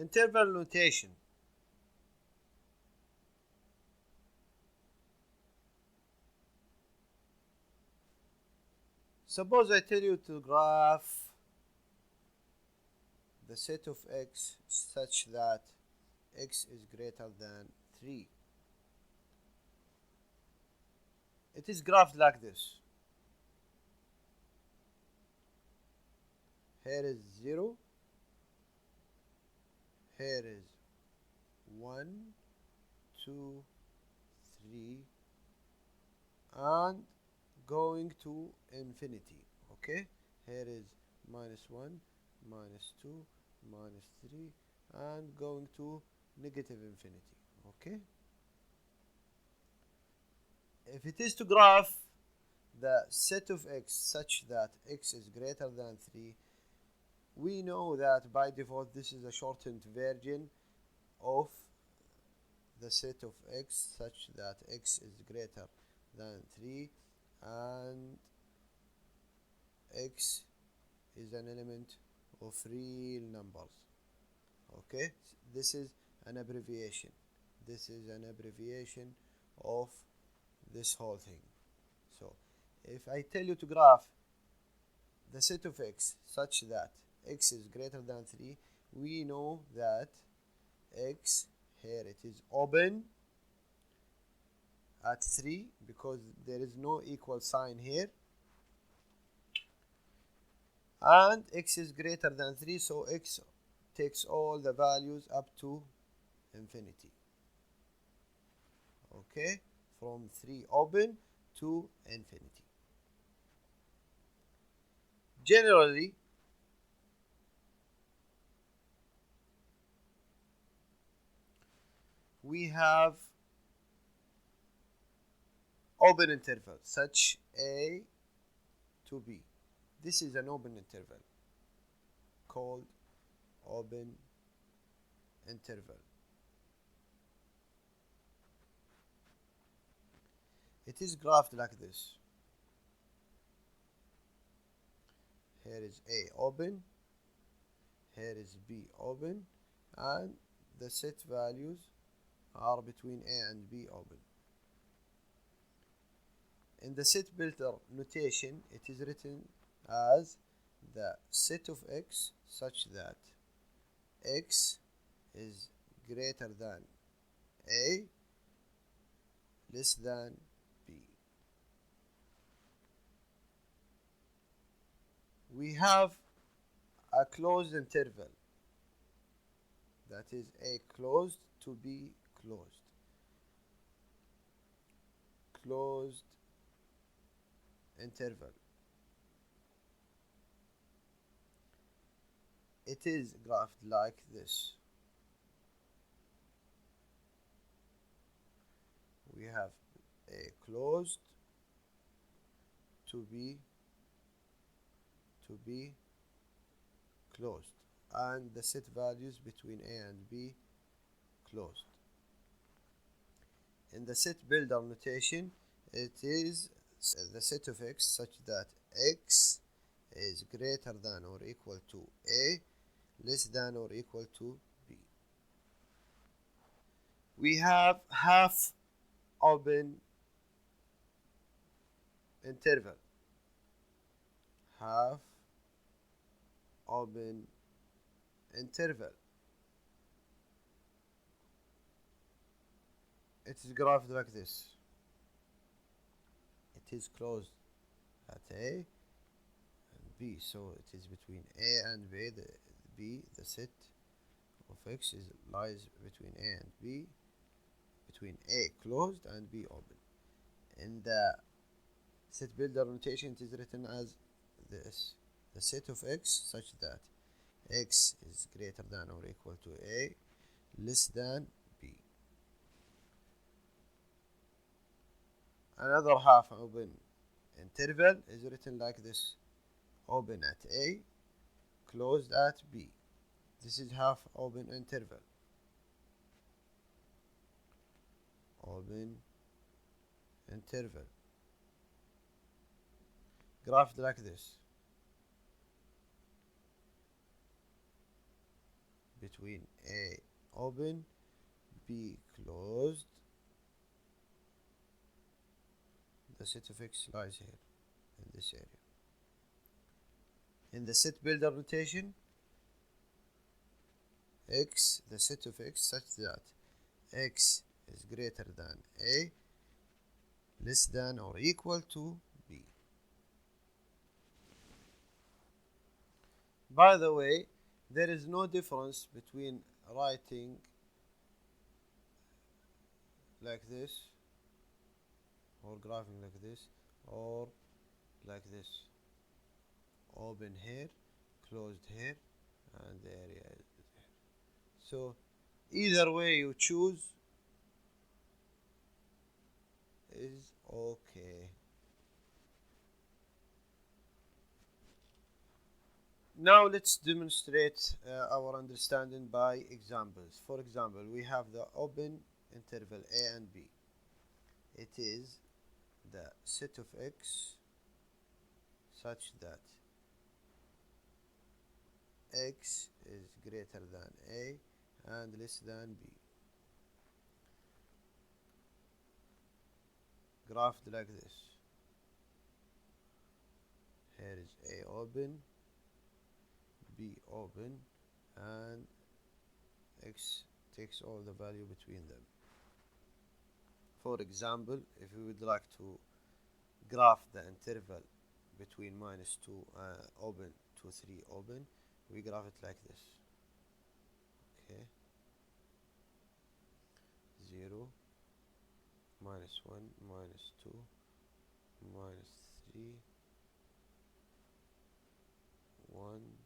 Interval notation. Suppose I tell you to graph the set of x such that x is greater than 3. It is graphed like this. Here is 0. Here is 1, 2, 3, and going to infinity. Okay, here is minus 1, minus 2, minus 3, and going to negative infinity. Okay, if it is to graph the set of x such that x is greater than 3, we know that by default this is a shortened version of the set of x such that x is greater than 3 and x is an element of real numbers. Okay, this is an abbreviation. This is an abbreviation of this whole thing. So if I tell you to graph the set of x such that x is greater than 3, we know that x here it is open at 3 because there is no equal sign here, and x is greater than 3, so x takes all the values up to infinity. Okay, from 3 open to infinity. Generally, we have open intervals such a to b. This is an open interval called open interval. It is graphed like this. Here is a open, here is b open, and the set values are between a and b open. In the set builder notation, it is written as the set of x such that x is greater than a, less than b. We have a closed interval, that is a closed to b closed. Closed interval. It is graphed like this. We have a closed to be closed, and the set values between a and b closed. In the set builder notation, it is the set of x such that x is greater than or equal to a, less than or equal to b. We have half open interval. Half open interval. It is graphed like this. It is closed at a and b, so it is between a and b. The set of x lies between a and b, between a closed and b open. In the set builder notation, it is written as this: the set of x such that x is greater than or equal to a, less than b. Another half open interval is written like this: open at a, closed at b. This is half open interval. Open interval. Graphed like this. between A open, B closed. The set of X lies here in this area. In the set builder notation, X, the set of X such that X is greater than A, less than or equal to B. By the way, there is no difference between writing like this or graphing like this or like this. Open here, closed here, and the area is here. So either way you choose is okay. Now let's demonstrate our understanding by examples. For example, we have the open interval A and B. It is the set of X such that X is greater than A and less than B. Graphed like this. Here is A open, B open, and X takes all the value between them. For example, if we would like to graph the interval between -2 open to 3 open, we graph it like this. Okay, 0, -1, -2, -3, 1,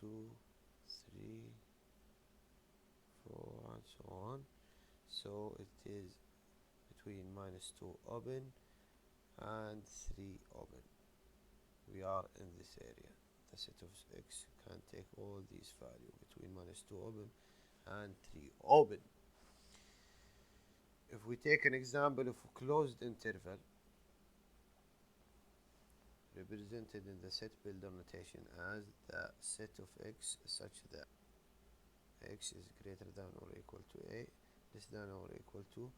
2, 3, 4, and so on. So it is between -2 open and 3 open. We are in this area. The set of X can take all these values between -2 open and 3 open. If we take an example of a closed interval represented in the set builder notation as the set of X such that X is greater than or equal to A, less than or equal to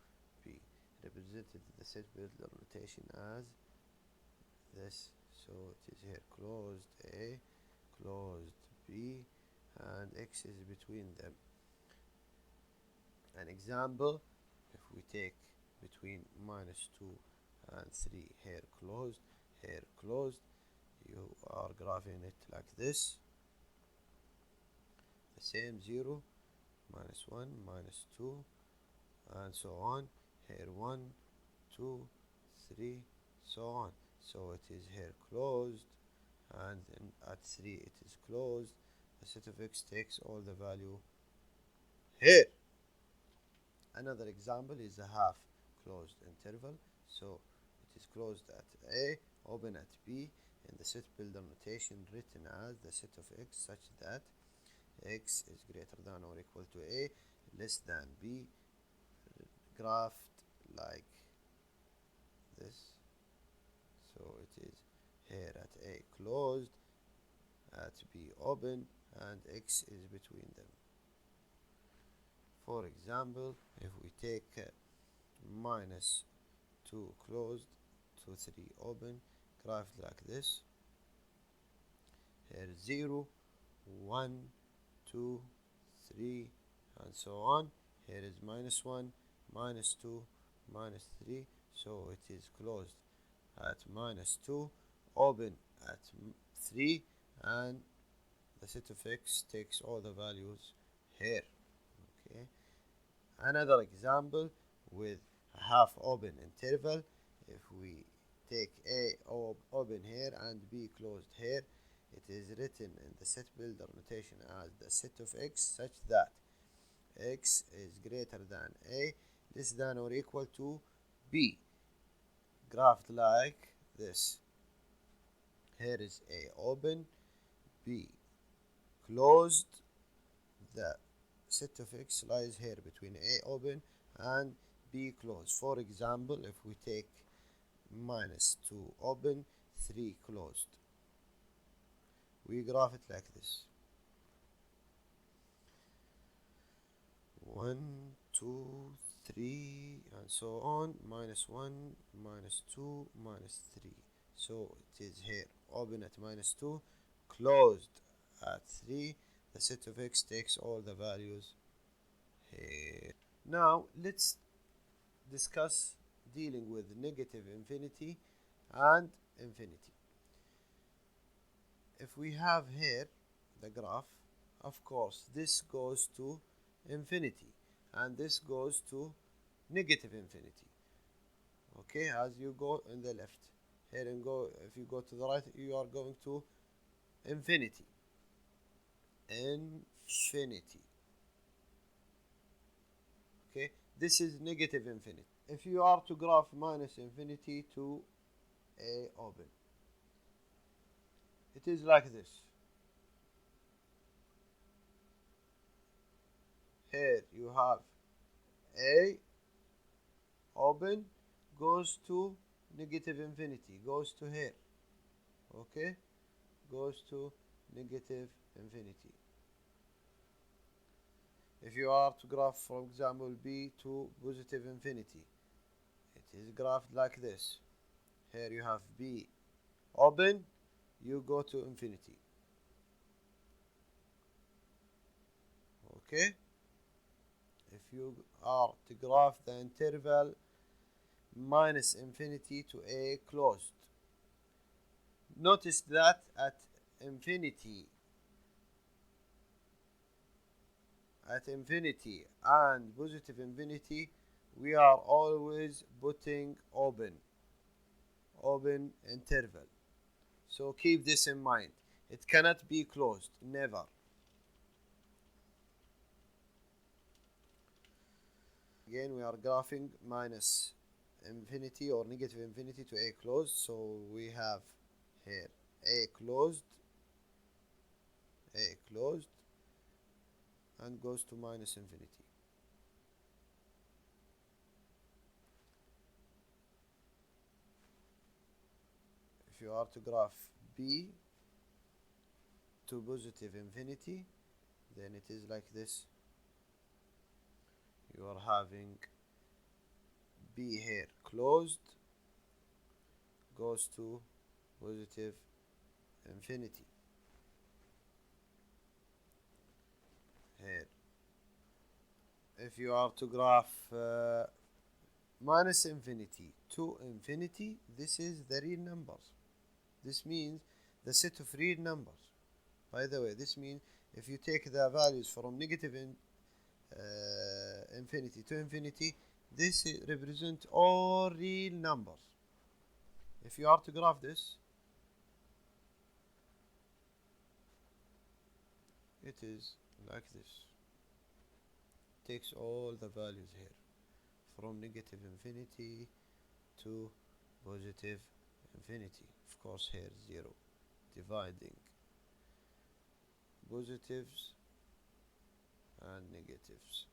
B, represented in the set builder notation as this. So it is here closed A, closed B, and X is between them. An example, if we take between -2 and 3, here closed, you are graphing it like this. The same 0, -1, -2, and so on. Here 1, 2, 3, so on. So it is here closed, and then at 3 it is closed. The set of X takes all the value here. Another example is a half closed interval. So it is closed at A, open at B, in the set builder notation written as the set of X such that X is greater than or equal to A, less than B, graphed like this. So it is here at A closed, at B open, and X is between them. For example, if we take -2 closed to 3 open, graphed like this. Here 0, 1, 2, 3, and so on. Here is -1, -2, -3, so it is closed at -2, open at 3, and the set of X takes all the values here. Okay. Another example with a half open interval. If we take A open here and B closed here, it is written in the set builder notation as the set of X such that X is greater than A, less than or equal to B, graphed like this. Here is A open, B closed. The set of X lies here between A open and B closed. For example, if we take -2 open, 3 closed, we graph it like this. 1 2 3 and so on, minus 1 minus 2 minus 3. So it is here open at minus 2, closed at 3. The set of x takes all the values here. Now let's discuss dealing with negative infinity and infinity. If we have here the graph, of course this goes to infinity and this goes to negative infinity. Okay, as you go in the left here and go, if you go to the right, you are going to infinity. Okay, this is negative infinity. If you are to graph minus infinity to a open, it is like this. Here you have a open goes to negative infinity, goes to here. Okay, goes to negative infinity. If you are to graph, for example, b to positive infinity, it is graphed like this. Here you have b open, you go to infinity. Okay, if you are to graph the interval minus infinity to a closed, notice that at infinity and positive infinity we are always putting open interval. So keep this in mind. It cannot be closed, never. Again, we are graphing minus infinity or negative infinity to a closed. So we have here a closed, and goes to minus infinity. If you are to graph b to positive infinity, then it is like this. You are having b here closed, goes to positive infinity here. If you are to graph minus infinity to infinity, this is the real numbers. This means the set of real numbers. By the way, this means if you take the values from negative infinity to infinity, this represents all real numbers. If you are to graph this, it is like this. Takes all the values here from negative infinity to positive infinity. Of course here 0, dividing positives and negatives.